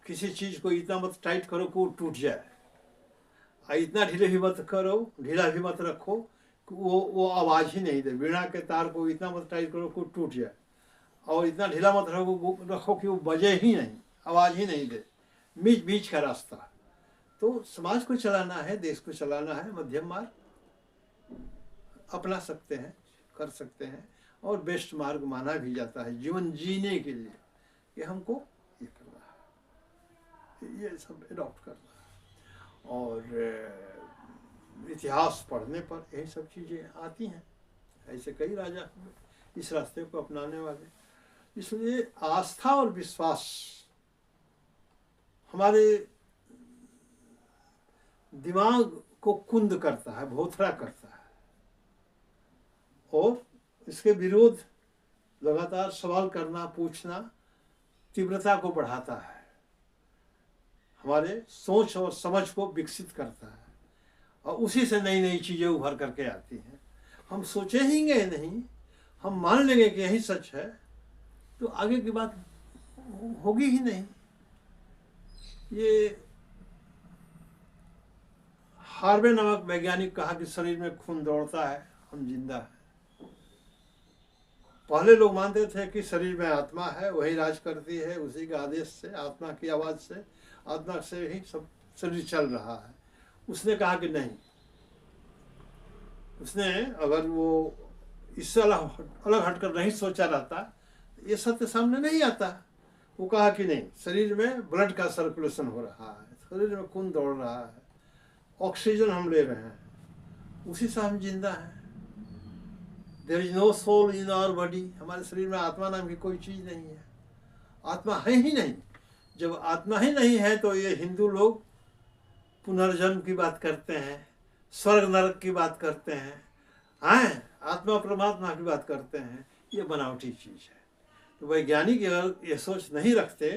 किसी चीज़ को इतना मत टाइट करो कि वो टूट जाए, और इतना ढीले भी मत करो, ढीला भी मत रखो कि वो आवाज़ ही नहीं दे। वीणा के तार को इतना मत टाइट करो कि वो टूट जाए, और इतना ढीला मत रखो कि वो बजे ही नहीं, आवाज़ ही नहीं दे। बीच बीच का रास्ता। तो समाज को चलाना है, देश को चलाना है, मध्यम मार्ग अपना सकते हैं, कर सकते हैं, और बेस्ट मार्ग माना भी जाता है जीवन जीने के लिए। ये हमको ये करना है, ये सब अडॉप्ट करना है। और इतिहास पढ़ने पर यही सब चीज़ें आती हैं। ऐसे कई राजा हुए इस रास्ते को अपनाने वाले। इसलिए आस्था और विश्वास हमारे दिमाग को कुंद करता है, भोथरा करता है, और इसके विरोध लगातार सवाल करना, पूछना तीव्रता को बढ़ाता है, हमारे सोच और समझ को विकसित करता है, और उसी से नई नई चीज़ें उभर करके आती हैं। हम सोचेंगे नहीं, हम मान लेंगे कि यही सच है, तो आगे की बात होगी ही नहीं। ये हार्वे नामक वैज्ञानिक कहा कि शरीर में खून दौड़ता है, हम जिंदा हैं। पहले लोग मानते थे कि शरीर में आत्मा है, वही राज करती है, उसी के आदेश से, आत्मा की आवाज़ से, आत्मा से ही सब शरीर चल रहा है। उसने कहा कि नहीं, उसने अगर वो इससे अलग हटकर नहीं सोचा रहता, ये सत्य सामने नहीं आता। वो कहा कि नहीं, शरीर में ब्लड का सर्कुलेशन हो रहा है, शरीर में खून दौड़ रहा है, ऑक्सीजन हम ले रहे हैं, उसी से हम जिंदा हैं। There is no soul in our body, हमारे शरीर में आत्मा नाम की कोई चीज़ नहीं है, आत्मा है ही नहीं। जब आत्मा ही नहीं है तो ये हिंदू लोग पुनर्जन्म की बात करते हैं, स्वर्ग नरक की बात करते हैं, आत्मा परमात्मा की बात करते हैं, ये बनावटी चीज़ है। तो वैज्ञानिक अगर ये सोच नहीं रखते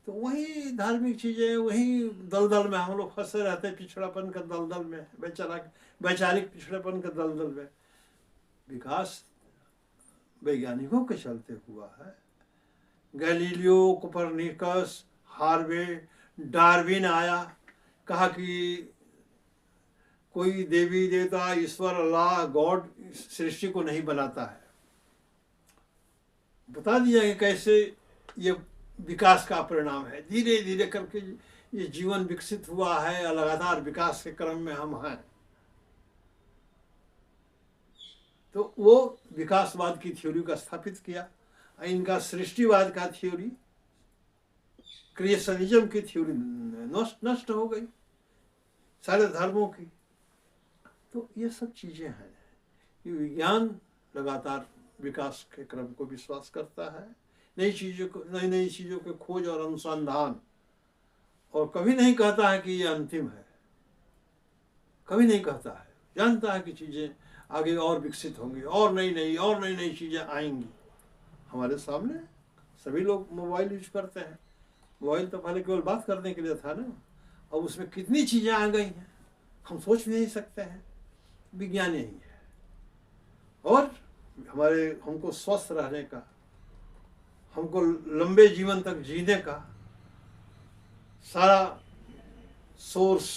तो वही धार्मिक चीज़ें, वही दलदल में हम लोग फंसे रहते, पिछड़ापन का दलदल में, वैचारिक पिछड़ेपन का दलदल में। विकास वैज्ञानिकों के चलते हुआ है। गैलीलियो, कोपरनिकस, हार्वे, डार्विन आया, कहा कि कोई देवी देवता, ईश्वर, अल्लाह, गॉड सृष्टि को नहीं बनाता है। बता दिया कि कैसे ये विकास का परिणाम है, धीरे धीरे करके ये जीवन विकसित हुआ है, लगातार विकास के क्रम में हम हैं। तो वो विकासवाद की थ्योरी को स्थापित किया। इनका सृष्टिवाद का थ्योरी, क्रिएशनिज्म की थ्योरी नष्ट हो गई सारे धर्मों की। तो ये सब चीज़ें हैं। ये विज्ञान लगातार विकास के क्रम को विश्वास करता है, नई चीज़ों के खोज और अनुसंधान, और कभी नहीं कहता है कि ये अंतिम है, कभी नहीं कहता है। जानता है कि चीज़ें आगे और विकसित होंगी, और नई नई चीज़ें आएंगी हमारे सामने। सभी लोग मोबाइल यूज करते हैं। मोबाइल तो पहले केवल बात करने के लिए था ना, अब उसमें कितनी चीज़ें आ गई हैं हम सोच भी नहीं सकते हैं। विज्ञान यही है। और हमको स्वस्थ रहने का, हमको लंबे जीवन तक जीने का सारा सोर्स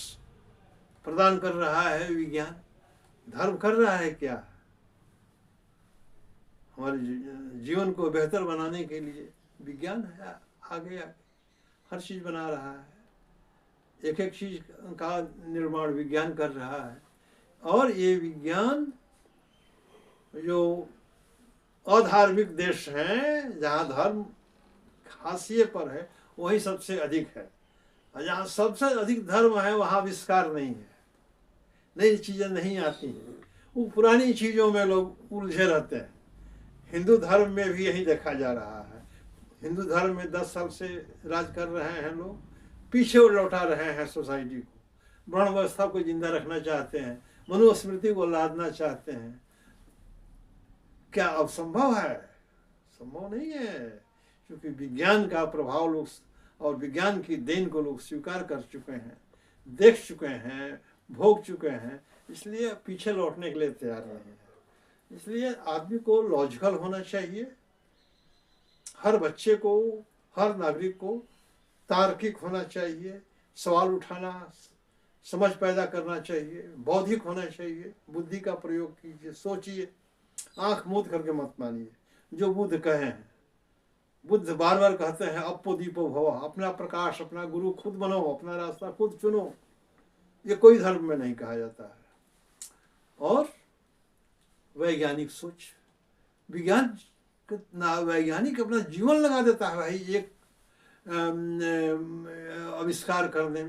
प्रदान कर रहा है विज्ञान। धर्म कर रहा है क्या? हमारे जीवन को बेहतर बनाने के लिए विज्ञान है, आगे हर चीज़ बना रहा है। एक एक चीज़ का निर्माण विज्ञान कर रहा है। और ये विज्ञान जो अधार्मिक देश हैं, जहाँ धर्म हाशिए पर है, वही सबसे अधिक है। और जहाँ सबसे अधिक धर्म है वहाँ आविष्कार नहीं है, नई चीज़ें नहीं आती हैं। वो पुरानी चीज़ों में लोग उलझे रहते हैं। हिंदू धर्म में भी यही देखा जा रहा है। हिंदू धर्म में 10 साल से राज कर रहे हैं लोग, पीछे लौटा रहे हैं सोसाइटी को, वर्ण व्यवस्था को जिंदा रखना चाहते हैं, मनुस्मृति को लादना चाहते हैं। क्या अब संभव है? संभव नहीं है, क्योंकि विज्ञान का प्रभाव लोग और विज्ञान की देन को लोग स्वीकार कर चुके हैं, देख चुके हैं, भोग चुके हैं। इसलिए पीछे लौटने के लिए तैयार नहीं है। इसलिए आदमी को लॉजिकल होना चाहिए। हर बच्चे को, हर नागरिक को तार्किक होना चाहिए, सवाल उठाना, समझ पैदा करना चाहिए, बौद्धिक होना चाहिए, बुद्धि का प्रयोग कीजिए, सोचिए, आंख मूंद करके मत मानिए। जो बुद्ध कहे हैं, बुद्ध बार बार कहते हैं अपो दीपो भव, अपना प्रकाश, अपना गुरु खुद बनो, अपना रास्ता खुद चुनो। ये कोई धर्म में नहीं कहा जाता है। और वैज्ञानिक सोच, वैज्ञानिक अपना जीवन लगा देता है भाई एक आविष्कार करने में।